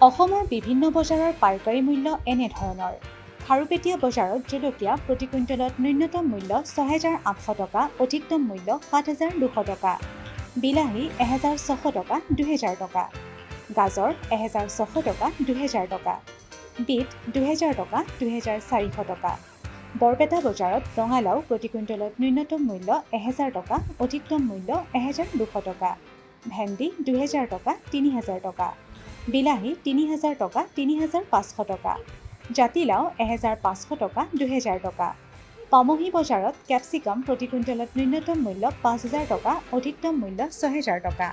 অসমৰ বিভিন্ন বজাৰৰ পাইকাৰী মূল্য এনেধৰণৰ। খাৰুপেটীয়া বজাৰত জলকীয়া প্ৰতি কুইণ্টেলত ন্যূনতম মূল্য ৬,৮০০ টকা, অধিকতম মূল্য ৭,২০০ টকা। বিলাহী ১,৬০০ টকা, ২,০০০ টকা। গাজৰ ১,৬০০ টকা, ২,০০০ টকা। বিট ২,০০০ টকা, ২,৪০০ টকা। বৰপেটা বজাৰত ৰঙালাও প্ৰতি কুইণ্টেলত ন্যূনতম মূল্য ১,০০০ টকা, অধিকতম মূল্য ১,২০০ টকা। ভেন্দি ২,০০০ টকা, ৩,০০০ টকা। বিলাহী ৩,০০০ টকা, ৩,৫০০ টকা। জাতিলাও ১,৫০০ টকা, ২,০০০ টকা। পামহি বজাৰত কেপচিকাম প্ৰতি কুইণ্টেলত ন্যূনতম মূল্য ৫,০০০ টকা, অধিকতম মূল্য ৬,০০০ টকা।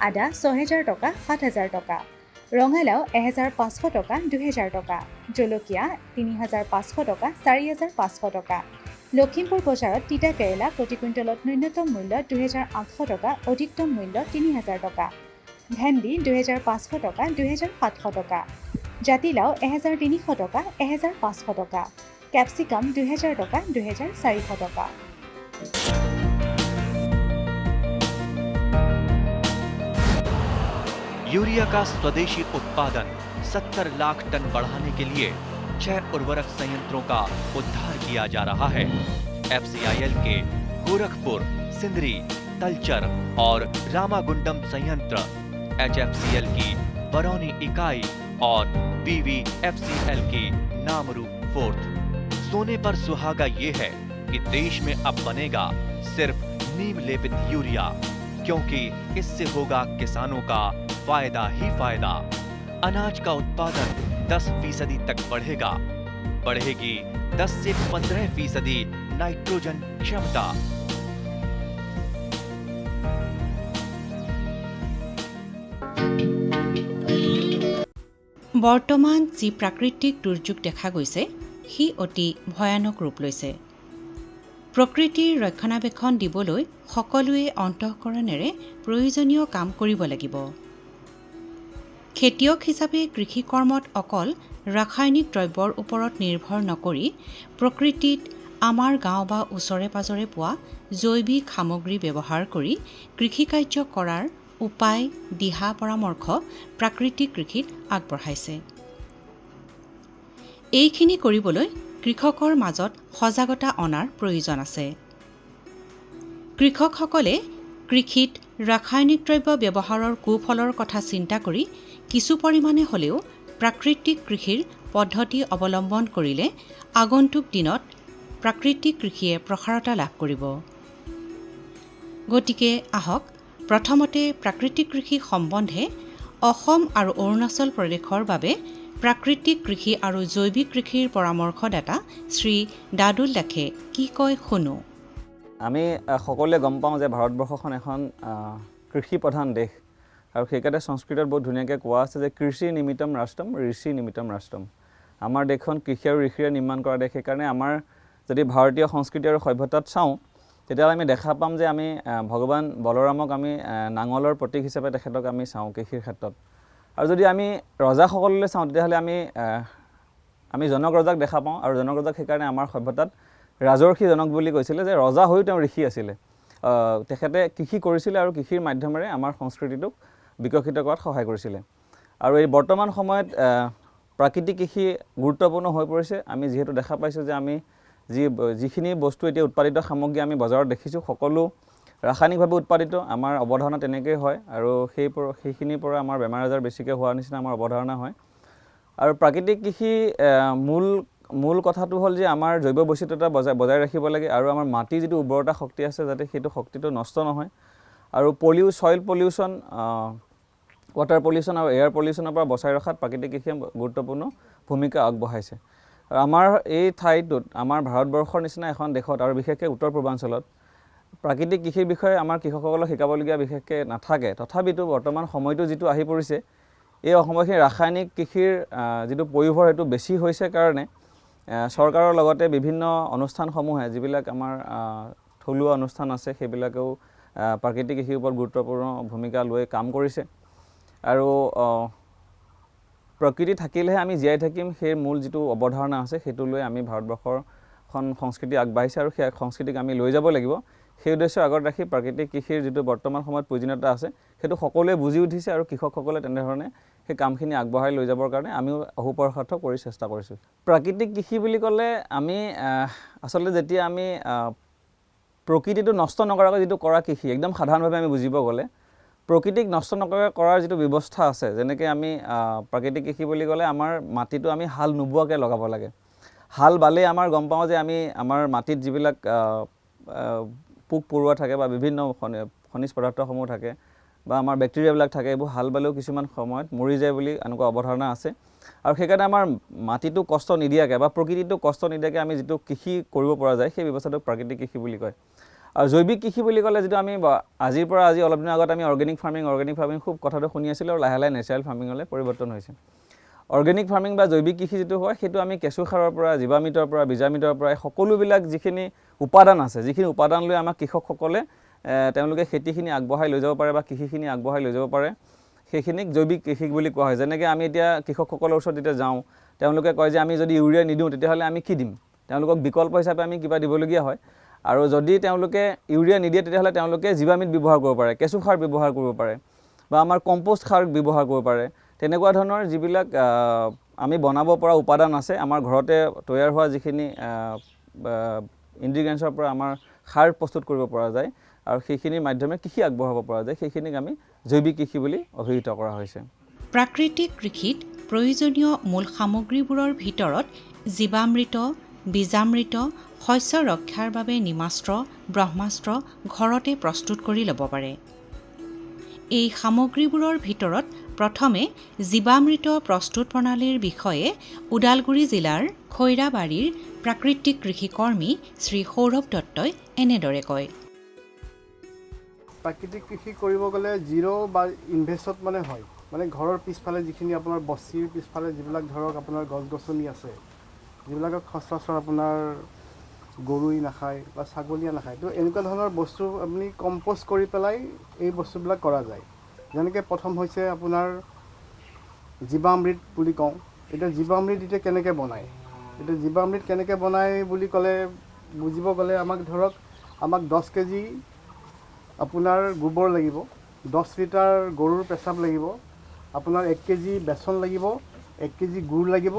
আদা ৬,০০০ টকা, ৭,০০০ টকা। ৰঙালাও ১,৫০০ টকা, ২,০০০ টকা। জলকীয়া ৩,৫০০ টকা, ৪,৫০০ টকা। লখিমপুৰ বজাৰত তিতা কেৰেলা প্ৰতি কুইণ্টেলত ন্যূনতম মূল্য ২,৮০০ টকা, অধিকতম মূল্য ৩,০০০ টকা। ভেন্দি ২,৫০০ টকা, ২,৭০০ টকা। জাতিলাও ১,৩০০ টকা, ১,৫০০ টকা। কেপচিকাম ২,০০০ টকা, ২,৪০০ টকা। यूरिया का स्वदेशी उत्पादन 70 लाख टन बढ़ाने के लिए 6 उर्वरक संयंत्रों का उद्धार किया जा रहा है। FCIL के गोरखपुर, सिंदरी, तलचर और रामागुंडम संयंत्र, HFCL की बरौनी इकाई और BVFCL की नामरू फोर्थ। सोने पर सुहागा ये है कि देश में अब बनेगा सिर्फ नीम लेपित यूरिया, क्योंकि इससे होगा किसानों का फायदा ही फायदा। अनाज का उत्पादन 10% तक बढ़ेगा। बढ़ेगी 10 से 15% नाइट्रोजन क्षमता। বৰ্তমান যি প্ৰাকৃতিক দুৰ্যোগ দেখা গৈছে সি অতি ভয়ানক ৰূপ লৈছে। প্ৰকৃতিৰ ৰক্ষণাবেক্ষণ দিবলৈ সকলোৱে অন্তঃকৰণেৰে প্ৰয়োজনীয় কাম কৰিব লাগিব। খেতিয়ক হিচাপে কৃষি কৰ্মত অকল ৰাসায়নিক দ্ৰব্যৰ ওপৰত নিৰ্ভৰ নকৰি প্ৰকৃতিত আমাৰ গাঁও বা ওচৰে পাজৰে পোৱা জৈৱিক সামগ্ৰী ব্যৱহাৰ কৰি কৃষিকাৰ্য কৰাৰ উপায়, দিহা পৰামৰ্শ প্ৰাকৃতিক কৃষিত আগবঢ়াইছে। এইখিনি কৰিবলৈ কৃষকৰ মাজত সজাগতা অনাৰ প্ৰয়োজন আছে। কৃষকসকলে কৃষিত ৰাসায়নিক দ্ৰব্য ব্যৱহাৰৰ কুফলৰ কথা চিন্তা কৰি কিছু পৰিমাণে হ'লেও প্ৰাকৃতিক কৃষিৰ পদ্ধতি অৱলম্বন কৰিলে আগন্তুক দিনত প্ৰাকৃতিক কৃষিয়ে প্ৰসাৰতা লাভ কৰিব। গতিকে আহক প্ৰথমতে প্ৰাকৃতিক কৃষি সম্বন্ধে অসম আৰু অৰুণাচল প্ৰদেশৰ বাবে প্ৰাকৃতিক কৃষি আৰু জৈৱিক কৃষিৰ পৰামৰ্শদাতা শ্ৰী দাদুল দাসে কি কয় শুনো। আমি সকলোৱে গম পাওঁ যে ভাৰতবৰ্ষখন এখন কৃষি প্ৰধান দেশ আৰু সেইকাৰণে সংস্কৃতত বহুত ধুনীয়াকৈ কোৱা আছে যে কৃষি নিমিত্তম ৰাষ্ট্ৰম, ঋষি নিমিত্তম ৰাষ্ট্ৰম। আমাৰ দেশখন কৃষি আৰু ঋষিৰে নিৰ্মাণ কৰা দেশ। সেইকাৰণে আমাৰ যদি ভাৰতীয় সংস্কৃতি আৰু সভ্যতাত চাওঁ তেতিয়াহ'লে আমি দেখা পাম যে আমি ভগৱান বলৰামক আমি নাঙলৰ প্ৰতীক হিচাপে তেখেতক আমি চাওঁ কৃষিৰ ক্ষেত্ৰত। আৰু যদি আমি ৰজাসকললৈ চাওঁ তেতিয়াহ'লে আমি জনক ৰজাক দেখা পাওঁ আৰু জনক ৰজাক সেইকাৰণে আমাৰ সভ্যতাত ৰাজৰ্ষি জনক বুলি কৈছিলে যে ৰজা হৈও তেওঁ ঋষি আছিলে। তেখেতে কৃষি কৰিছিলে আৰু কৃষিৰ মাধ্যমেৰে আমাৰ সংস্কৃতিটোক বিকশিত কৰাত সহায় কৰিছিলে। আৰু এই বৰ্তমান সময়ত প্ৰাকৃতিক কৃষি গুৰুত্বপূৰ্ণ হৈ পৰিছে। আমি যিহেতু দেখা পাইছোঁ যে আমি যিখিনি বস্তু এতিয়া উৎপাদিত সামগ্ৰী আমি বজাৰত দেখিছোঁ সকলো ৰাসায়নিকভাৱে উৎপাদিত। আমাৰ অৱধাৰণা তেনেকৈ হয় আৰু সেইখিনিৰ পৰা আমাৰ বেমাৰ আজাৰ বেছিকৈ হোৱাৰ নিচিনা আমাৰ অৱধাৰণা হয়। আৰু প্ৰাকৃতিক কৃষি মূল কথাটো হ'ল যে আমাৰ জৈৱ বৈচিত্ৰতা বজাই ৰাখিব লাগে আৰু আমাৰ মাটিৰ যিটো উৰ্বৰতা শক্তি আছে যাতে সেইটো শক্তিটো নষ্ট নহয়। আৰু ছইল পলিউশ্যন, ৱাটাৰ পলিউশ্যন আৰু এয়াৰ পলিউশ্যনৰ পৰা বচাই ৰখাত প্ৰাকৃতিক কৃষিয়ে গুৰুত্বপূৰ্ণ ভূমিকা আগবঢ়াইছে। আৰু আমাৰ এই ঠাইটোত আমাৰ ভাৰতবৰ্ষৰ নিচিনা এখন দেশত আৰু বিশেষকৈ উত্তৰ পূৰ্বাঞ্চলত প্ৰাকৃতিক কৃষিৰ বিষয়ে আমাৰ কৃষকসকলক শিকাবলগীয়া বিশেষকৈ নাথাকে। তথাপিতো বৰ্তমান সময়টো যিটো আহি পৰিছে এই সময়খিনি ৰাসায়নিক কৃষিৰ যিটো পয়োভৰ সেইটো বেছি হৈছে কাৰণে চৰকাৰৰ লগতে বিভিন্ন অনুষ্ঠানসমূহে যিবিলাক আমাৰ থলুৱা অনুষ্ঠান আছে সেইবিলাকেও প্ৰাকৃতিক কৃষিৰ ওপৰত গুৰুত্বপূৰ্ণ ভূমিকা লৈ কাম কৰিছে। আৰু প্ৰকৃতি থাকিলেহে আমি জীয়াই থাকিম, সেই মূল যিটো অৱধাৰণা আছে সেইটো লৈ আমি ভাৰতবৰ্ষৰখন সংস্কৃতি আগবাঢ়িছে আৰু সেই সংস্কৃতিক আমি লৈ যাব লাগিব। সেই উদ্দেশ্য আগত ৰাখি প্ৰাকৃতিক কৃষিৰ যিটো বৰ্তমান সময়ত প্ৰয়োজনীয়তা আছে সেইটো সকলোৱে বুজি উঠিছে আৰু কৃষকসকলে তেনেধৰণে সেই কামখিনি আগবঢ়াই লৈ যাবৰ কাৰণে আমিও অহোপৰসাৰ্থ কৰি চেষ্টা কৰিছোঁ। প্ৰাকৃতিক কৃষি বুলি ক'লে আমি আচলতে যেতিয়া আমি প্ৰকৃতিটো নষ্ট নকৰাকৈ যিটো কৰা কৃষি, একদম সাধাৰণভাৱে আমি বুজিব গ'লে প্ৰকৃতিক নষ্ট নকৰাকৈ কৰাৰ যিটো ব্যৱস্থা আছে, যেনেকৈ আমি প্ৰাকৃতিক কৃষি বুলি ক'লে আমাৰ মাটিটো আমি হাল নোবোৱাকৈ লগাব লাগে। হাল বালেই আমাৰ গম পাওঁ যে আমি আমাৰ মাটিত যিবিলাক পোক পৰুৱা থাকে বা বিভিন্ন খনিজ পদাৰ্থসমূহ থাকে বা আমাৰ বেক্টেৰিয়াবিলাক থাকে, এইবোৰ হাল বালেও কিছুমান সময়ত মৰি যায় বুলি এনেকুৱা অৱধাৰণা আছে। আৰু সেইকাৰণে আমাৰ মাটিটো কষ্ট নিদিয়াকৈ বা প্ৰকৃতিটো কষ্ট নিদিয়াকৈ আমি যিটো কৃষি কৰিব পৰা যায় সেই ব্যৱস্থাটোক প্ৰাকৃতিক কৃষি বুলি কয়। আৰু জৈৱিক কৃষি বুলি ক'লে যিটো আমি আজি অলপ দিনৰ আগত আমি অৰ্গেনিক ফাৰ্মিং খুব কথাটো শুনি আছিলোঁ, আৰু লাহে লাহে নেচাৰেল ফাৰ্মিঙলৈ পৰিৱৰ্তন হৈছে। অৰ্গেনিক ফাৰ্মিং বা জৈৱিক কৃষি যিটো হয় সেইটো আমি কেঁচু সাৰৰ পৰা, জীৱামৃতৰ পৰা, বীজামৃতৰ পৰা সকলোবিলাক যিখিনি উপাদান আছে, যিখিনি উপাদান লৈ আমাক কৃষকসকলে তেওঁলোকে খেতিখিনি আগবঢ়াই লৈ যাব পাৰে বা কৃষিখিনি আগবঢ়াই লৈ যাব পাৰে, সেইখিনিক জৈৱিক কৃষি বুলি কোৱা হয়। যেনেকৈ আমি এতিয়া কৃষকসকলৰ ওচৰত যেতিয়া যাওঁ, তেওঁলোকে কয় যে আমি যদি ইউৰিয়া নিদিওঁ তেতিয়াহ'লে আমি কি দিম, তেওঁলোকক বিকল্প হিচাপে আমি কিবা দিবলগীয়া হয়। আৰু যদি তেওঁলোকে ইউৰিয়া নিদিয়ে তেতিয়াহ'লে তেওঁলোকে জীৱামৃত ব্যৱহাৰ কৰিব পাৰে, কেঁচু সাৰ ব্যৱহাৰ কৰিব পাৰে বা আমাৰ কম্পোষ্ট সাৰ ব্যৱহাৰ কৰিব পাৰে। তেনেকুৱা ধৰণৰ যিবিলাক আমি বনাব পৰা উপাদান আছে, আমাৰ ঘৰতে তৈয়াৰ হোৱা যিখিনি ইনগ্ৰিডিয়েণ্টছৰ পৰা আমাৰ সাৰ প্ৰস্তুত কৰিব পৰা যায় আৰু সেইখিনিৰ মাধ্যমে কৃষি আগবঢ়াব পৰা যায়, সেইখিনিক আমি জৈৱিক কৃষি বুলি অভিহিত কৰা হৈছে। প্ৰাকৃতিক কৃষিত প্ৰয়োজনীয় মূল সামগ্ৰীবোৰৰ ভিতৰত জীৱামৃত, বীজামৃত, শস্য ৰক্ষাৰ বাবে নিমাস্ত্ৰ, ব্ৰহ্মাস্ত্ৰ ঘৰতে প্ৰস্তুত কৰি ল'ব পাৰে। এই সামগ্ৰীবোৰৰ ভিতৰত প্ৰথমে জীৱামৃত প্ৰস্তুত প্ৰণালীৰ বিষয়ে ওদালগুৰি জিলাৰ খৈৰাবাৰীৰ প্ৰাকৃতিক কৃষিকৰ্মী শ্ৰী সৌৰভ দত্তই এনেদৰে কয়। প্ৰাকৃতিক কৃষি কৰিব গ'লে জিৰ' বা ইনভেষ্টত হয়, ঘৰৰ পিছফালে যিখিনি আপোনাৰ বস্তিৰ পিছফালে যিবিলাক ধৰক আপোনাৰ গছ গছনি আছে, যিবিলাকক সচৰাচৰ আপোনাৰ গৰুই নাখায় বা ছাগলীয়ে নাখায়, তো এনেকুৱা ধৰণৰ বস্তু আপুনি কম্প'ষ্ট কৰি পেলাই এই বস্তুবিলাক কৰা যায়। যেনেকৈ প্ৰথম হৈছে আপোনাৰ জীৱামৃত বুলি কওঁ। এতিয়া জীৱামৃত এতিয়া কেনেকৈ বনায়, বুলি ক'লে বুজিব গ'লে আমাক 10 কেজি আপোনাৰ গোবৰ লাগিব, 10 লিটাৰ গৰুৰ পেচাব লাগিব, আপোনাৰ 1 কেজি বেচন লাগিব, 1 কেজি গুড় লাগিব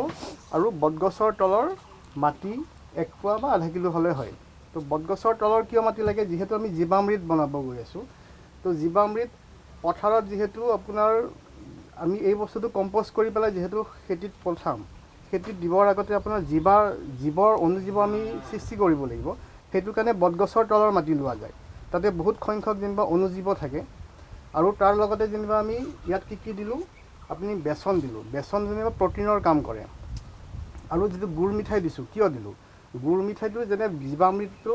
আৰু বটগছৰ তলৰ মাটি 1 পোৱা বা আধা কিলো হ'লে হয়। তো বটগছৰ তলৰ কিয় মাটি লাগে, যিহেতু আমি জীৱামৃত বনাব গৈ আছোঁ। তো জীৱামৃত পথাৰত যিহেতু আপোনাৰ আমি এই বস্তুটো কম্প'ষ্ট কৰি পেলাই যিহেতু খেতিত পঠাম, খেতিত দিবৰ আগতে আপোনাৰ জীৱৰ অনুজীৱ আমি সৃষ্টি কৰিব লাগিব। সেইটো কাৰণে বটগছৰ তলৰ মাটি লোৱা যায়, তাতে বহুত সংখ্যক অনুজীৱ থাকে। আৰু তাৰ লগতে আমি ইয়াত কি দিলোঁ, আপুনি বেচন দিলোঁ, বেচন প্ৰটিনৰ কাম কৰে। আৰু যিটো গুড় মিঠাই দিছোঁ, কিয় দিলোঁ, গুড় মিঠাইটো জীৱামৃতটো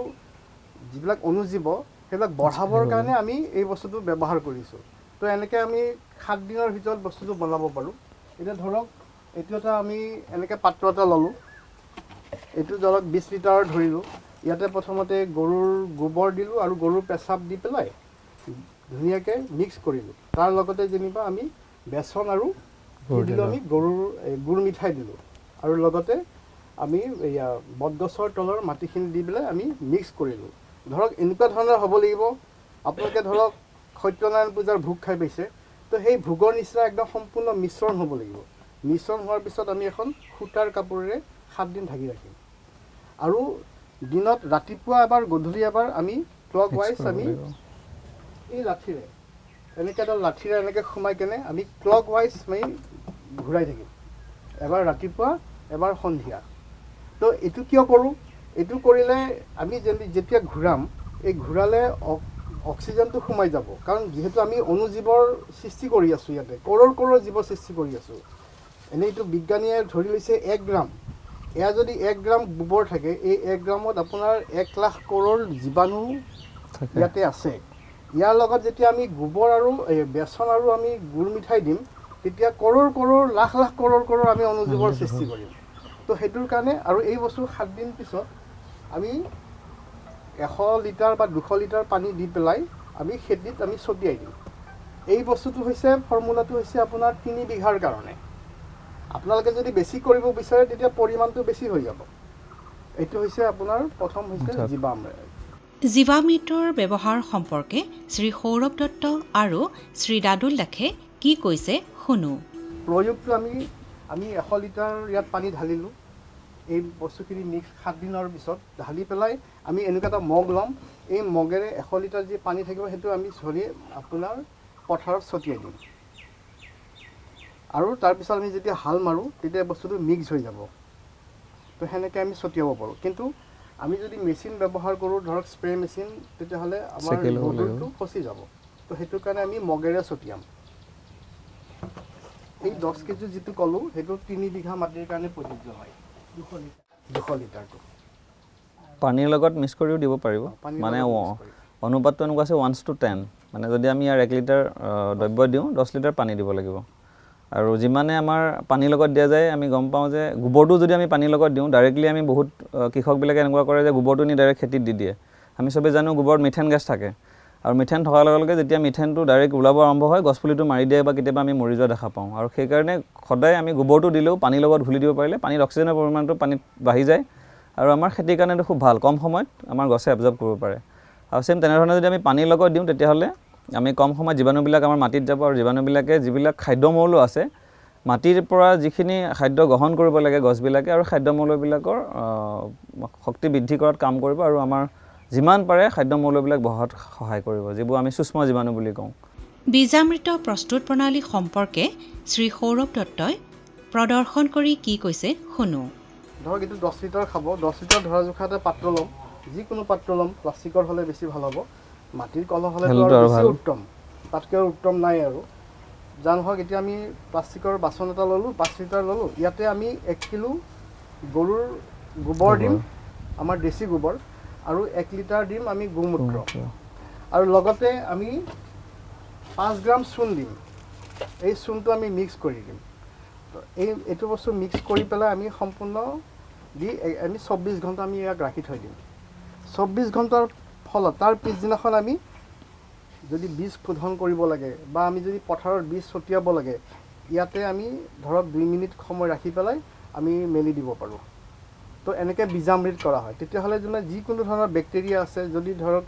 যিবিলাক অনুজীৱ সেইবিলাক বঢ়াবৰ কাৰণে আমি এই বস্তুটো ব্যৱহাৰ কৰিছোঁ। তো এনেকৈ আমি 7 দিনৰ ভিতৰত বস্তুটো বনাব পাৰোঁ। এতিয়া ধৰক এইটো এটা আমি এনেকৈ পাত্ৰ এটা ল'লোঁ, এইটো 20 লিটাৰ ধৰিলোঁ। ইয়াতে প্ৰথমতে গৰুৰ গোবৰ দিলোঁ আৰু গৰুৰ পেচাব দি পেলাই ধুনীয়াকৈ মিক্স কৰিলোঁ। তাৰ লগতে আমি বেচন আৰু আমি গৰুৰ গুড় মিঠাই দিলোঁ আৰু লগতে আমি বটগছৰ তলৰ মাটিখিনি দি পেলাই আমি মিক্স কৰিলোঁ। ধৰক এনেকুৱা ধৰণৰ হ'ব লাগিব, আপোনালোকে ধৰক সত্যনাৰায়ণ পূজাৰ ভোগ খাই পাইছে, তো সেই ভোগৰ নিচিনা একদম সম্পূৰ্ণ মিশ্ৰণ হ'ব লাগিব। মিশ্ৰণ হোৱাৰ পিছত আমি এখন সূতাৰ কাপোৰেৰে 7 দিন ঢাকি ৰাখিম। আৰু দিনত ৰাতিপুৱা এবাৰ গধূলি এবাৰ আমি ক্লক ৱাইজ আমি এই লাঠিৰে এনেকৈ এডাল লাঠিৰে এনেকৈ সোমাই কেনে আমি ক্লক ৱাইজ আমি ঘূৰাই থাকিম, এবাৰ ৰাতিপুৱা এবাৰ সন্ধিয়া। তো এইটো কিয় কৰোঁ, এইটো কৰিলে আমি যেতিয়া ঘূৰাম, এই ঘূৰালে অক্সিজেনটো সোমাই যাব। কাৰণ যিহেতু আমি অনুজীৱৰ সৃষ্টি কৰি আছোঁ, ইয়াতে কৰোৰ জীৱ সৃষ্টি কৰি আছোঁ। এনেইতো বিজ্ঞানীয়ে ধৰি লৈছে 1 গ্ৰাম, এয়া যদি 1 গ্ৰাম গোবৰ থাকে, এই 1 গ্ৰামত আপোনাৰ 1 লাখ কৰোৰ জীৱাণু ইয়াতে আছে। ইয়াৰ লগত যেতিয়া আমি গোবৰ আৰু বেচন আৰু আমি গুড় মিঠাই দিম, তেতিয়া কৰোৰ লাখ কৰোৰ আমি অনুজীৱৰ সৃষ্টি কৰিম। তো সেইটোৰ কাৰণে আৰু এই বস্তু 7 দিন পিছত আমি 100 লিটাৰ বা 200 লিটাৰ পানী দি পেলাই আমি খেতিত আমি ছটিয়াই দিওঁ। এই বস্তুটো ফৰ্মুলাটো হৈছে আপোনাৰ 3 বিঘাৰ কাৰণে। আপোনালোকে যদি বেছি কৰিব বিচাৰে তেতিয়া পৰিমাণটো বেছি হৈ যাব। এইটো হৈছে আপোনাৰ প্ৰথম হৈছে জীৱামৃত। জীৱামৃতৰ ব্যৱহাৰ সম্পৰ্কে শ্ৰী সৌৰভ দত্ত আৰু শ্ৰী দাদুল দাসে কি কৈছে শুনো। প্ৰয়োগটো আমি 100 লিটাৰ ইয়াত পানী ঢালিলোঁ। এই বস্তুখিনি মিক্স 7 দিনৰ পিছত ঢালি পেলাই আমি এনেকুৱা এটা মগ ল'ম। এই মগেৰে 100 লিটাৰ যি পানী থাকিব সেইটো আমি ধৰি আপোনাৰ পথাৰত ছটিয়াই দিম। আৰু তাৰপিছত আমি যেতিয়া হাল মাৰোঁ তেতিয়া বস্তুটো মিক্স হৈ যাব। তো সেনেকৈ আমি ছটিয়াব পাৰোঁ। কিন্তু আমি যদি মেচিন ব্যৱহাৰ কৰোঁ, ধৰক স্প্ৰে মেচিন, তেতিয়াহ'লে আমাৰ গধুৰটো ফচি যাব। তো সেইটো কাৰণে আমি মগেৰে ছটিয়াম। এই 10 কেজি যিটো ক'লোঁ সেইটো 3 বিঘা মাটিৰ কাৰণে প্ৰযোজ্য হয়। 200 লিটাৰটো পানীৰ লগত মিক্স কৰিও দিব পাৰিব। মানে অনুপাতটো এনেকুৱা আছে 1:10। মানে যদি আমি ইয়াৰ 1 লিটাৰ দ্ৰব্য দিওঁ 10 লিটাৰ পানী দিব লাগিব। আৰু যিমানে আমাৰ পানীৰ লগত দিয়া যায় আমি গম পাওঁ যে গোবৰটো যদি আমি পানীৰ লগত দিওঁ ডাইৰেক্টলি আমি বহুত কৃষকবিলাকে এনেকুৱা কৰে যে গোবৰটো নি ডাইৰেক্ট খেতিত দি দিয়ে। আমি চবেই জানো গোবৰত মিথেন গেছ থাকে। আৰু মিথেন থকাৰ লগে লগে যেতিয়া মিথেনটো ডাইৰেক্ট ওলাব আৰম্ভ হয় গছপুলিটো মাৰি দিয়ে বা কেতিয়াবা আমি মৰি যোৱা দেখা পাওঁ। আৰু সেইকাৰণে সদায় আমি গোবৰটো দিলেও পানীৰ লগত ঘুলি দিব পাৰিলে পানীত অক্সিজেনৰ পৰিমাণটো পানীত বাঢ়ি যায়। আৰু আমাৰ খেতিৰ কাৰণেতো খুব ভাল, কম সময়ত আমাৰ গছে এবজৰ্ব কৰিব পাৰে। আৰু চেম তেনেধৰণে যদি আমি পানীৰ লগত দিওঁ তেতিয়াহ'লে আমি কম সময়ত জীৱাণুবিলাক আমাৰ মাটিত যাব। আৰু জীৱাণুবিলাকে যিবিলাক খাদ্যমৌল আছে মাটিৰ পৰা যিখিনি খাদ্য গ্ৰহণ কৰিব লাগে গছবিলাকে আৰু খাদ্যমৌলবিলাকৰ শক্তি বৃদ্ধি কৰাত কাম কৰিব আৰু আমাৰ যিমান পাৰে খাদ্যমৌলবিলাক বঢ়াত সহায় কৰিব, যিবোৰ আমি সূক্ষ্ম জীৱাণু বুলি কওঁ। বীজামৃত প্ৰস্তুত প্ৰণালী সম্পৰ্কে শ্ৰী সৌৰভ দত্তই প্ৰদৰ্শন কৰি কি কৈছে শুনো। ধৰক এইটো 10 লিটাৰ খাব। 10 লিটাৰ ধৰা জোখা এটা পাত্ৰ ল'ম, যিকোনো পাত্ৰ ল'ম। প্লাষ্টিকৰ হ'লে বেছি ভাল হ'ব, মাটিৰ কলহ হ'লে বেছি উত্তম, তাতকৈ আৰু উত্তম নাই আৰু। যা নহওক এতিয়া আমি প্লাষ্টিকৰ বাচন এটা ল'লোঁ, 5 লিটাৰ ল'লোঁ। ইয়াতে আমি 1 কিলো গৰুৰ গোবৰ দিম, আমাৰ দেশী গোবৰ, আৰু 1 লিটাৰ দিম আমি গোমূত্ৰ। আৰু লগতে আমি 5 গ্ৰাম চূণ দিম। এই চূণটো আমি মিক্স কৰি দিম। এইটো বস্তু মিক্স কৰি পেলাই আমি সম্পূৰ্ণ দি আমি 24 ঘণ্টা আমি ইয়াক ৰাখি থৈ দিম। 24 ঘণ্টাৰ ফলত তাৰ পিছদিনাখন আমি যদি বীজ শোধন কৰিব লাগে বা আমি যদি পথাৰত বীজ ছটিয়াব লাগে, ইয়াতে আমি ধৰক 2 মিনিট সময় ৰাখি পেলাই আমি মেলি দিব পাৰোঁ। তো এনেকৈ বীজামৃত কৰা হয়। তেতিয়াহ'লে যোনে যিকোনো ধৰণৰ বেক্টেৰিয়া আছে, যদি ধৰক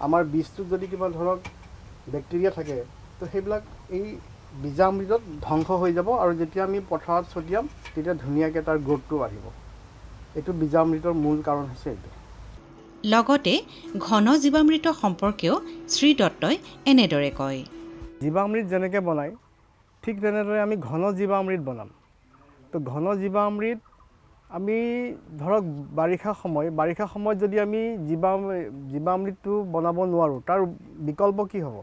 আমাৰ বীজটোত যদি কিবা ধৰক বেক্টেৰিয়া থাকে, তো সেইবিলাক এই বীজামৃতত ধ্বংস হৈ যাব। আৰু যেতিয়া আমি পথাৰত ছটিয়াম তেতিয়া ধুনীয়াকৈ তাৰ গ্ৰোথটো বাঢ়িব। এইটো বীজামৃতৰ মূল কাৰণ হৈছে এইটো। লগতে ঘন জীৱামৃত সম্পৰ্কেও শ্ৰী দত্তই এনেদৰে কয়। জীৱামৃত যেনেকৈ বনায় ঠিক তেনেদৰে আমি ঘন জীৱামৃত বনাম। তো ঘন জীৱামৃত আমি ধৰক বাৰিষা সময়ত যদি আমি জীৱামৃতটো বনাব নোৱাৰোঁ, তাৰ বিকল্প কি হ'ব?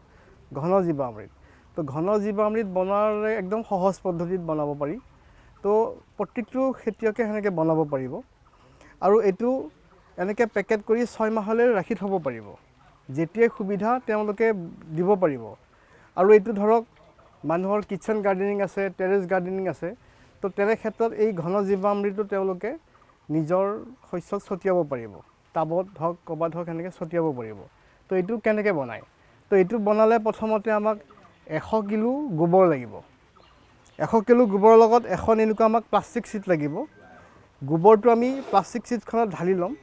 ঘন জীৱামৃত। তো ঘন জীৱামৃত বনোৱাৰে একদম সহজ পদ্ধতিত বনাব পাৰি। তো প্ৰত্যেকটো খেতিয়কে সেনেকৈ বনাব পাৰিব। আৰু এইটো এনেকৈ পেকেট কৰি 6 মাহলৈ ৰাখি থ'ব পাৰিব। যেতিয়াই সুবিধা তেওঁলোকে দিব পাৰিব। আৰু এইটো ধৰক মানুহৰ কিটচেন গাৰ্ডেনিং আছে, টেৰেছ গাৰ্ডেনিং আছে। তো তেনে ক্ষেত্ৰত এই ঘন জীৱামৃতটো তেওঁলোকে নিজৰ শস্যত ছটিয়াব পাৰিব। টাবত হওক ক'ৰবাত হওক সেনেকৈ ছটিয়াব পাৰিব। তো এইটো কেনেকৈ বনায়? তো এইটো বনালে প্ৰথমতে আমাক 100 কিলো গোবৰ লাগিব। 100 কিলো গোবৰৰ লগত এখন এনেকুৱা আমাক প্লাষ্টিক চিট লাগিব। গোবৰটো আমি প্লাষ্টিক চিটখনত ঢালি ল'ম।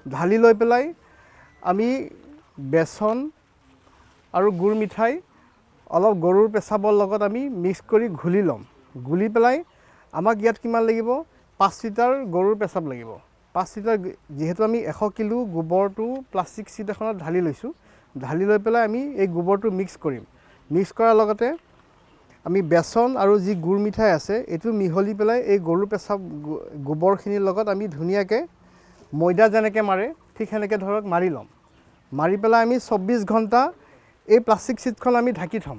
ঢালি লৈ পেলাই আমি বেচন আৰু গুৰ মিঠাই অলপ গৰুৰ পেচাবৰ লগত আমি মিক্স কৰি ঘুলি ল'ম। ঘুলি পেলাই আমাক ইয়াত কিমান লাগিব? 5 লিটাৰ গৰুৰ পেচাব লাগিব। 5 লিটাৰ যিহেতু আমি 100 কিলো গোবৰটো প্লাষ্টিক চিট এখনত ঢালি লৈছোঁ। ঢালি লৈ পেলাই আমি এই গোবৰটো মিক্স কৰিম। মিক্স কৰাৰ লগতে আমি বেচন আৰু যি গুৰ মিঠাই আছে এইটো মিহলি পেলাই এই গৰুৰ পেচাব গোবৰখিনিৰ লগত আমি ধুনীয়াকৈ ময়দা যেনেকৈ মাৰে ঠিক সেনেকৈ ধৰক মাৰি ল'ম। মাৰি পেলাই আমি 24 ঘণ্টা এই প্লাষ্টিক চিটখন আমি ঢাকি থ'ম।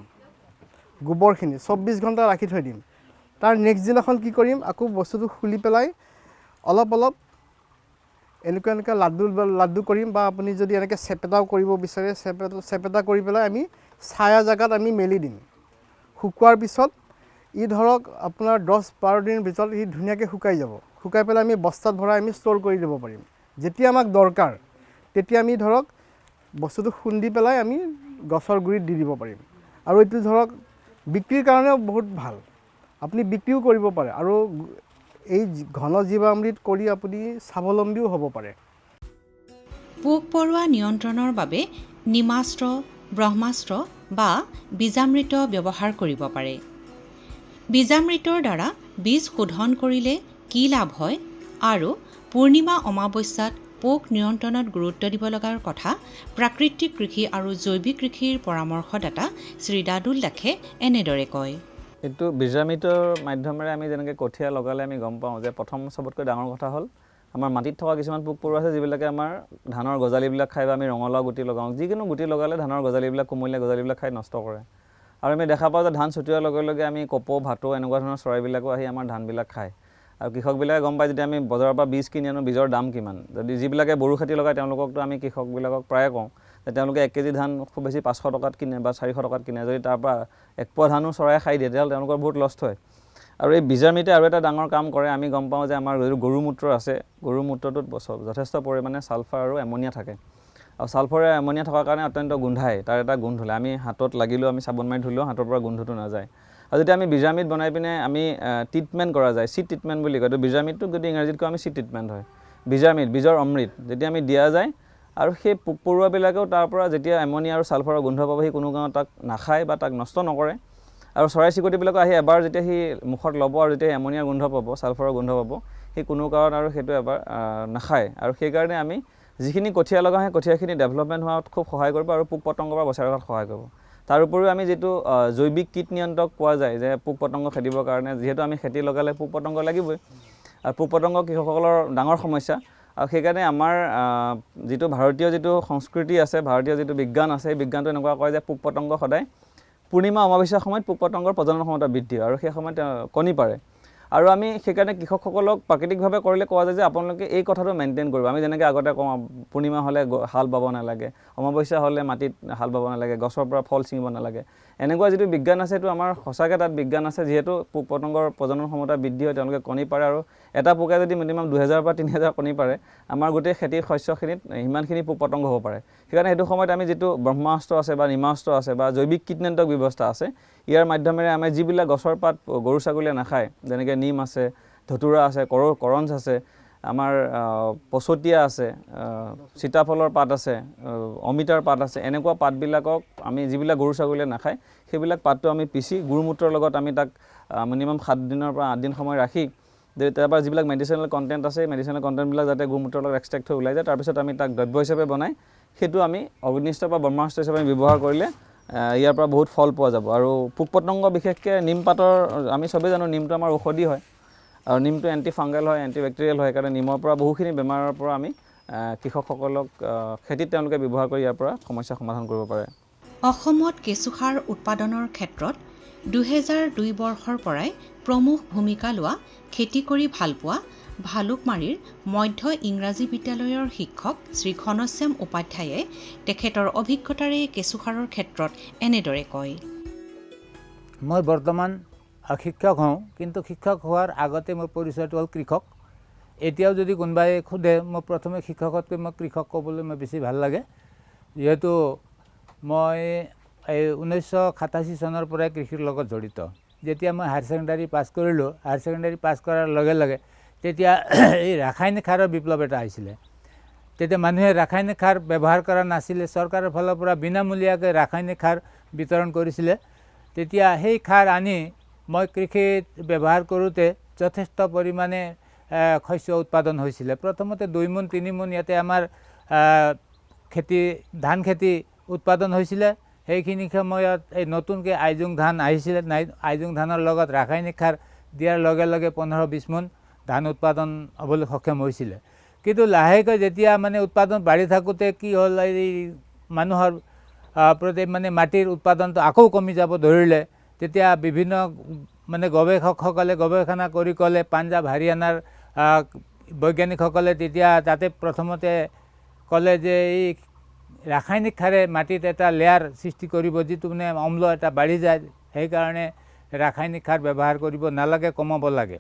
গোবৰখিনি 24 ঘণ্টা ৰাখি থৈ দিম। তাৰ নেক্সট দিনাখন কি কৰিম? আকৌ বস্তুটো খুলি পেলাই অলপ এনেকুৱা লাড্ডু কৰিম, বা আপুনি যদি এনেকৈ চেপেটাও কৰিব বিচাৰে চেপেটা কৰি পেলাই আমি ছায়া জেগাত আমি মেলি দিম। শুকোৱাৰ পিছত ই ধৰক আপোনাৰ 10-12 দিনৰ ভিতৰত ই ধুনীয়াকৈ শুকাই যাব। শুকাই পেলাই আমি বস্তাত ভৰাই আমি ষ্ট'ৰ কৰি দিব পাৰিম। যেতিয়া আমাক দৰকাৰ তেতিয়া আমি ধৰক বস্তুটো খুন্দি পেলাই আমি গছৰ গুৰিত দি দিব পাৰিম। আৰু এইটো ধৰক বিক্ৰীৰ কাৰণেও বহুত ভাল, আপুনি বিক্ৰীও কৰিব পাৰে। আৰু এই ঘন জীৱামৃত কৰি আপুনি স্বাৱলম্বীও হ'ব পাৰে। পোক পৰুৱা নিয়ন্ত্ৰণৰ বাবে নিমাস্ত্ৰ, ব্ৰহ্মাস্ত্ৰ বা বীজামৃত ব্যৱহাৰ কৰিব পাৰে। বীজামৃতৰ দ্বাৰা বীজ শোধন কৰিলে কি লাভ হয় আৰু পূৰ্ণিমা অমাৱস্যাত পোক নিয়ন্ত্ৰণত গুৰুত্ব দিব লগাৰ কথা প্ৰাকৃতিক কৃষি আৰু জৈৱিক কৃষিৰ পৰামৰ্শদাতা শ্ৰী দাদুল দাসে এনেদৰে কয়। এইটো বীজামৃতৰ মাধ্যমেৰে আমি যেনেকৈ কঠীয়া লগালে আমি গম পাওঁ যে প্ৰথম চবতকৈ ডাঙৰ কথা হ'ল আমাৰ মাটিত থকা কিছুমান পোক পৰুৱা আছে যিবিলাকে আমাৰ ধানৰ গজালিবিলাক খাই বা আমি ৰঙালাও গুটি লগাওঁ, যিকোনো গুটি লগালে ধানৰ গজালিবিলাক কোমলীয়া গজালিবিলাক খাই নষ্ট কৰে। আৰু আমি দেখা পাওঁ যে ধান ছটিওৱাৰ লগে লগে আমি কপৌ ভাটৌ এনেকুৱা ধৰণৰ চৰাইবিলাকো আহি আমাৰ ধানবিলাক খায়। আৰু কৃষকবিলাকে গম পায় যেতিয়া আমি বজাৰৰ পৰা বীজ কিনি আনো বীজৰ দাম কিমান। যদি যিবিলাকে বড়ো খেতি লগায় তেওঁলোককতো আমি কৃষকবিলাকক প্ৰায়ে কওঁ যে তেওঁলোকে 1 কেজি ধান খুব বেছি 500 টকাত কিনে বা 400 টকাত কিনে, যদি তাৰ পৰা 1 পোৱা ধানো চৰাই খাই দিয়ে তেতিয়াহ'লে তেওঁলোকৰ বহুত লষ্ট হয়। আৰু এই বীজামৃতে আৰু এটা ডাঙৰ কাম কৰে, আমি গম পাওঁ যে আমাৰ গৰু মূত্ৰ আছে, গৰু মূত্ৰটোত যথেষ্ট পৰিমাণে ছালফাৰ আৰু এমনিয়া থাকে। আৰু ছালফাৰ আৰু এমনিয়া থকাৰ কাৰণে অত্যন্ত গোন্ধায়, তাৰ এটা গোন্ধ হ'লে আমি হাতত লাগিলেও আমি চাবোন মাৰি ধুলেও হাতৰ পৰা গোন্ধটো নাযায়। আৰু যেতিয়া আমি বীজামৃত বনাই পিনে আমি ট্ৰিটমেণ্ট কৰা যায়, চিড ট্ৰিটমেণ্ট বুলি কয়, তো বীজামৃতটোক যদি ইংৰাজীত কওঁ আমি চিড ট্ৰিটমেণ্ট হয়। বীজামৃত বীজৰ অমৃত যেতিয়া আমি দিয়া যায় আৰু সেই পোক পৰুৱাবিলাকেও তাৰ পৰা যেতিয়া এমনিয়া আৰু ছালফাৰৰ গোন্ধ পাব সি কোনো কাৰণত তাক নাখায় বা তাক নষ্ট নকৰে। আৰু চৰাই চিৰিকটিবিলাকো আহি এবাৰ যেতিয়া সি মুখত ল'ব আৰু যেতিয়া এমনিয়াৰ গোন্ধ পাব, ছালফাৰৰ গোন্ধ পাব, সি কোনো কাৰণ আৰু সেইটো এবাৰ নাখায়। আৰু সেইকাৰণে আমি যিখিনি কঠীয়া লগাওঁ সেই কঠীয়াখিনি ডেভেলপমেণ্ট হোৱাত খুব সহায় কৰিব আৰু পোক পতংগৰ পৰা বচাই ৰখাত সহায় কৰিব। তাৰ উপৰিও আমি যিটো জৈৱিক কীট নিয়ন্ত্ৰক পোৱা যায় যে পোক পতংগ খেদিবৰ কাৰণে, যিহেতু আমি খেতি লগালে পোক পতংগ লাগিবই আৰু পোক পতংগ কৃষকসকলৰ ডাঙৰ সমস্যা। আৰু সেইকাৰণে আমাৰ যিটো ভাৰতীয় যিটো সংস্কৃতি আছে, ভাৰতীয় যিটো বিজ্ঞান আছে, সেই বিজ্ঞানটো এনেকুৱা কয় যে পোক পতংগ সদায় পূৰ্ণিমা অমাৱস্যাৰ সময়ত পোক পতংগৰ প্ৰজনন ক্ষমতা বৃদ্ধি হয় আৰু সেই সময়ত কণী পাৰে। আৰু আমি সেইকাৰণে কৃষকসকলক প্ৰাকৃতিকভাৱে কৰিলে কোৱা যায় যে আপোনালোকে এই কথাটো মেইনটেইন কৰিব। আমি যেনেকৈ আগতে কওঁ পূৰ্ণিমা হ'লে হাল বাব নালাগে, অমাৱস্যা হ'লে মাটিত হাল বাব নালাগে, গছৰ পৰা ফল ছিঙিব নালাগে, এনেকুৱা যিটো বিজ্ঞান আছে সেইটো আমাৰ সঁচাকৈ তাত বিজ্ঞান আছে। যিহেতু পোক পতংগৰ প্ৰজনন ক্ষমতা বৃদ্ধি হয়, তেওঁলোকে কণী পাৰে আৰু এটা পোকে যদি মিনিমাম 2000 পৰা 3000 কণী পাৰে, আমাৰ গোটেই খেতিৰ শস্যখিনিত সিমানখিনি পোক পতংগ হ'ব পাৰে। সেইকাৰণে সেইটো সময়ত আমি যিটো ব্ৰহ্মাস্ত্ৰ আছে বা নিমাস্ত্ৰ আছে বা জৈৱিক কীটনাশক ব্যৱস্থা আছে, ইয়াৰ মাধ্যমেৰে আমি যিবিলাক গছৰ পাত গৰু ছাগলীয়ে নাখায়, যেনেকৈ নিম আছে, ধতুৰা আছে, কৰঞ্জ আছে, আমাৰ পচতীয়া আছে, সীতাফলৰ পাত আছে, অমিতাৰ পাত আছে, এনেকুৱা পাতবিলাকক আমি যিবিলাক গৰু ছাগলীয়ে নাখায় সেইবিলাক পাতটো আমি পিচি গুৰুমূত্ৰৰ লগত আমি তাক মিনিমাম 7 দিনৰ পৰা 8 দিন সময় ৰাখি তাৰপৰা যিবিলাক মেডিচিনেল কণ্টেণ্ট আছে মেডিচিনেল কণ্টেণ্টবিলাক যাতে গুৰুমূত্ৰৰ লগত এক্সট্ৰেক্ট হৈ ওলাই যায়, তাৰপিছত আমি তাক দ্ৰব্য হিচাপে বনাই সেইটো আমি অগ্নিস্ত্ৰ বা ব্ৰহ্মাস্ত্ৰ হিচাপে আমি ব্যৱহাৰ কৰিলে ইয়াৰ পৰা বহুত ফল পোৱা যাব। আৰু পোক পতংগ বিশেষকৈ নিম পাতৰ, আমি চবেই জানো নিমটো আমাৰ ঔষধি হয় আৰু নিমটো এণ্টি ফাংগেল হয়, এণ্টি বেক্টেৰিয়েল হয়। সেইকাৰণে নিমৰ পৰা বহুখিনি বেমাৰৰ পৰা আমি কৃষকসকলক খেতিত তেওঁলোকে ব্যৱহাৰ কৰি ইয়াৰ পৰা সমস্যা সমাধান কৰিব পাৰে। অসমত কেঁচুসাৰ উৎপাদনৰ ক্ষেত্ৰত 2002 বৰ্ষৰ পৰাই প্ৰমুখ ভূমিকা লোৱা খেতি কৰি ভালপোৱা ভালুকমাৰীৰ মধ্য ইংৰাজী বিদ্যালয়ৰ শিক্ষক শ্ৰী ঘনশ্যাম উপাধ্যায়ে তেখেতৰ অভিজ্ঞতাৰে কেঁচুসাৰৰ ক্ষেত্ৰত এনেদৰে কয়। মই বৰ্তমান শিক্ষক হওঁ, কিন্তু শিক্ষক হোৱাৰ আগতে মোৰ পৰিচয়টো হ'ল কৃষক। এতিয়াও যদি কোনোবাই সোধে মই প্ৰথমে শিক্ষকতকৈ মই কৃষক ক'বলৈ মই বেছি ভাল লাগে, যিহেতু মই এই 1987 চনৰ পৰাই কৃষিৰ লগত জড়িত। যেতিয়া মই হায়াৰ ছেকেণ্ডাৰী পাছ কৰিলোঁ, হায়াৰ ছেকেণ্ডাৰী পাছ কৰাৰ লগে লগে তেতিয়া এই ৰাসায়নিক সাৰৰ বিপ্লৱ এটা আহিছিলে। তেতিয়া মানুহে ৰাসায়নিক সাৰ ব্যৱহাৰ কৰা নাছিলে, চৰকাৰৰ ফালৰ পৰা বিনামূলীয়াকৈ ৰাসায়নিক সাৰ বিতৰণ কৰিছিলে। তেতিয়া সেই সাৰ আনি মই কৃষিত ব্যৱহাৰ কৰোঁতে যথেষ্ট পৰিমাণে শস্য উৎপাদন হৈছিলে। প্ৰথমতে 2 মোন 3 মোন ইয়াতে আমাৰ ধান খেতি উৎপাদন হৈছিলে। সেইখিনি সময়ত এই নতুনকৈ আইজোং ধান আহিছিলে, আইজোং ধানৰ লগত ৰাসায়নিক সাৰ দিয়াৰ লগে লগে 15-20 মোন ধান উৎপাদন হ'বলৈ সক্ষম হৈছিলে। কিন্তু লাহেকৈ যেতিয়া মানে উৎপাদন বাঢ়ি থাকোঁতে কি হ'ল, এই মানুহৰ প্ৰতি মানে মাটিৰ উৎপাদনটো আকৌ কমি যাব ধৰিলে। তেতিয়া বিভিন্ন মানে গৱেষকসকলে গৱেষণা কৰি ক'লে, পাঞ্জাৱ হাৰিয়ানাৰ বৈজ্ঞানিকসকলে তেতিয়া তাতে প্ৰথমতে ক'লে যে এই ৰাসায়নিক সাৰে মাটিত এটা লেয়াৰ সৃষ্টি কৰিব, যিটো মানে অম্ল এটা বাঢ়ি যায়, সেইকাৰণে ৰাসায়নিক সাৰ ব্যৱহাৰ কৰিব নালাগে, কমাব লাগে।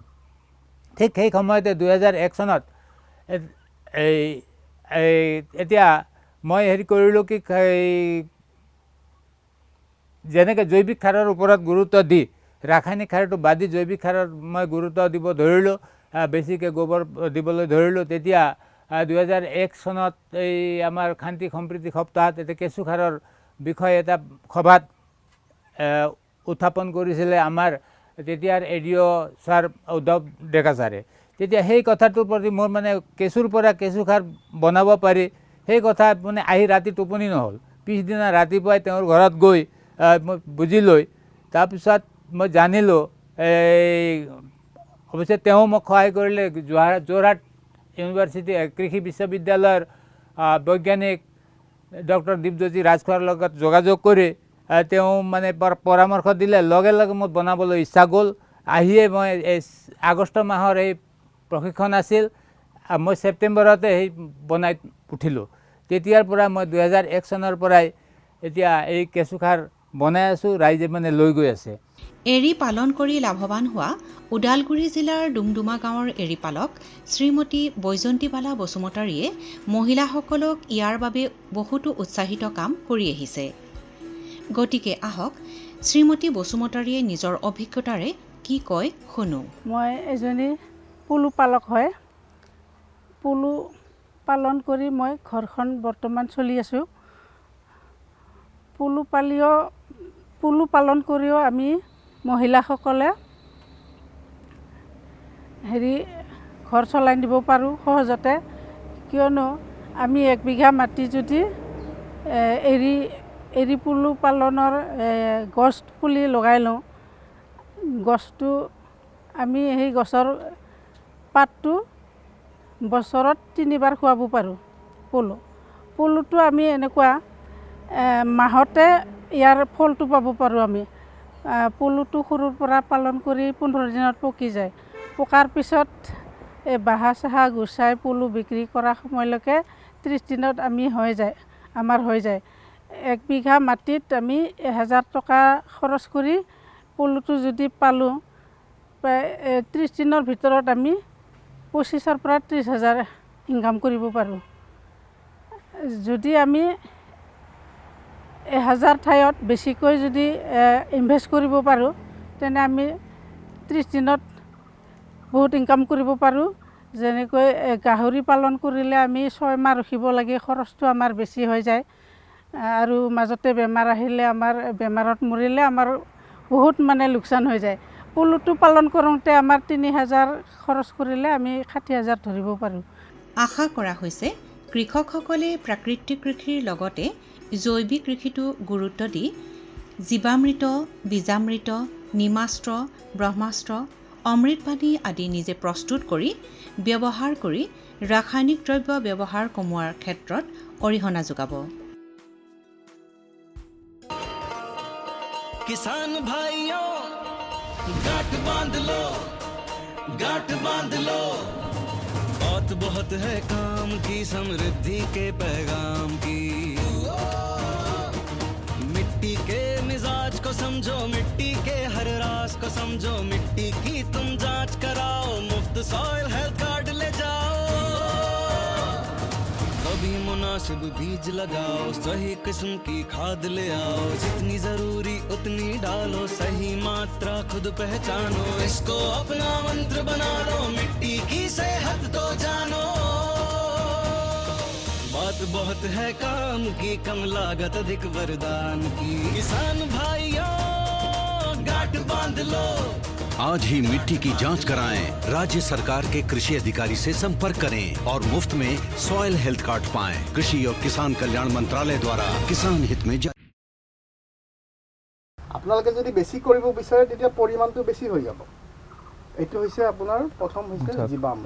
ঠিক সেই সময়তে 2001 চনত এতিয়া মই কৰিলোঁ কি, যেনেকৈ জৈৱিক সাৰৰ ওপৰত গুৰুত্ব দি ৰাসায়নিক সাৰটো বাদ দি জৈৱিক সাৰত মই গুৰুত্ব দিব ধৰিলোঁ, বেছিকৈ গোবৰ দিবলৈ ধৰিলোঁ। তেতিয়া 2001 চনত এই আমাৰ শান্তি সম্প্ৰীতি সপ্তাহত এতিয়া কেঁচুসাৰৰ বিষয়ে এটা সভাত উত্থাপন কৰিছিলে আমাৰ তেতিয়াৰ এডিঅ' ছাৰ উদ্ধৱ ডেকা ছাৰে। তেতিয়া সেই কথাটোৰ প্ৰতি মোৰ মানে কেঁচুৰ পৰা কেঁচুখাৰ বনাব পাৰি সেই কথা মানে আহি ৰাতি টোপনি নহ'ল। পিছদিনা ৰাতিপুৱাই তেওঁৰ ঘৰত গৈ মই বুজি লৈ তাৰপিছত মই জানিলোঁ অৱশ্যে তেওঁ মোক সহায় কৰিলে। যোৰহাট ইউনিভাৰ্চিটি কৃষি বিশ্ববিদ্যালয়ৰ বৈজ্ঞানিক ডক্টৰ দীপজ্যোতি ৰাজখোৱাৰ লগত যোগাযোগ কৰি তেওঁ মানে পৰামৰ্শ দিলে। লগে লগে মোৰ বনাবলৈ ইচ্ছা গ'ল। আহিয়ে মই এই আগষ্ট মাহৰ এই প্ৰশিক্ষণ আছিল, মই ছেপ্টেম্বৰতে সেই বনাই উঠিলোঁ। তেতিয়াৰ পৰা মই 2001 চনৰ পৰাই এতিয়া এই কেঁচুখাৰ বনাই আছোঁ, ৰাইজে মানে লৈ গৈ আছে। এৰী পালন কৰি লাভৱান হোৱা ওদালগুৰি জিলাৰ ডুমডুমা গাঁৱৰ এৰী পালক শ্ৰীমতী বৈজন্তীবালা বসুমতাৰীয়ে মহিলাসকলক ইয়াৰ বাবে বহুতো উৎসাহিত কাম কৰি আহিছে। গতিকে আহক শ্ৰীমতী বসুমতাৰীয়ে নিজৰ অভিজ্ঞতাৰে কি কয় শুনো। মই এজনী পলু পালক হয়। পলু পালন কৰি মই ঘৰখন বৰ্তমান চলি আছোঁ। পলু পালন কৰিও আমি মহিলাসকলে ঘৰ চলাই নিব পাৰোঁ সহজতে। কিয়নো আমি 1 বিঘা মাটি যদি এৰী পলু পালনৰ গছ পুলি লগাই লওঁ, গছটো আমি সেই গছৰ পাতটো বছৰত 3 বাৰ খুৱাব পাৰোঁ। পলুটো আমি এনেকুৱা মাহতে ইয়াৰ ফলটো পাব পাৰোঁ আমি। পলুটো সৰুৰ পৰা পালন কৰি 15 দিনত পকি যায়। পকাৰ পিছত এই বাহা চাহা গুচাই পলু বিক্ৰী কৰা সময়লৈকে 30 দিনত আমাৰ হৈ যায়। 1 বিঘা মাটিত আমি 1000 টকা খৰচ কৰি পলুটো যদি পালোঁ, প্ৰায় 30 দিনৰ ভিতৰত আমি 25,000 পৰা 30,000 ইনকাম কৰিব পাৰোঁ। যদি আমি 1000 ঠাইত বেছিকৈ যদি ইনভেষ্ট কৰিব পাৰোঁ, তেনে আমি 30 দিনত বহুত ইনকাম কৰিব পাৰোঁ। যেনেকৈ গাহৰি পালন কৰিলে আমি 6 মাহ ৰখিব লাগে, খৰচটো আমাৰ বেছি হৈ যায়। আৰু মাজতে বেমাৰ আহিলে বেমাৰত মৰিলে আমাৰ বহুত মানে লোকচান হৈ যায়। পলুটো পালন কৰোঁতে আমাৰ 3000 খৰচ কৰিলে আমি 60,000 ধৰিব পাৰোঁ। আশা কৰা হৈছে কৃষকসকলে প্ৰাকৃতিক কৃষিৰ লগতে জৈৱিক কৃষিটো গুৰুত্ব দি জীৱামৃত, বীজামৃত, নিমাস্ত্ৰ, ব্ৰহ্মাস্ত্ৰ, অমৃতপানী আদি নিজে প্ৰস্তুত কৰি ব্যৱহাৰ কৰি ৰাসায়নিক দ্ৰব্য ব্যৱহাৰ কমোৱাৰ ক্ষেত্ৰত অৰিহণা যোগাব। किसान भाइयों गांठ बांध लो, गांठ बांध लो। बहुत बहुत है काम की, समृद्धि के पैगाम की। मिट्टी के मिजाज को समझो, मिट्टी के हर राज को समझो। मिट्टी की तुम जांच कराओ, मुफ्त सॉइल हेल्थ कार्ड ले जाओ। कभी मुनासिब बीज लगाओ, सही किस्म की खाद ले आओ। जितनी जरूरी उतनी डालो, सही मात्रा खुद पहचानो। इसको अपना मंत्र बना लो, मिट्टी की सेहत तो जानो। बात बहुत है काम की, कम लागत अधिक वरदान की। किसान भाइयों गांठ बांध लो। आज ही मिट्टी की जांच कराएं। राज्य सरकार के कृषि अधिकारी से संपर्क करें और मुफ्त में सॉइल हेल्थ कार्ड पाएं। कृषि और किसान कल्याण मंत्रालय द्वारा किसान हित में जारी। আপোনালোকে যদি বেছি কৰিব বিচাৰে তেতিয়া পৰিমাণটো বেছি হৈ যাব। এইটো হৈছে আপোনাৰ প্ৰথম হৈছে জীৱামৃত।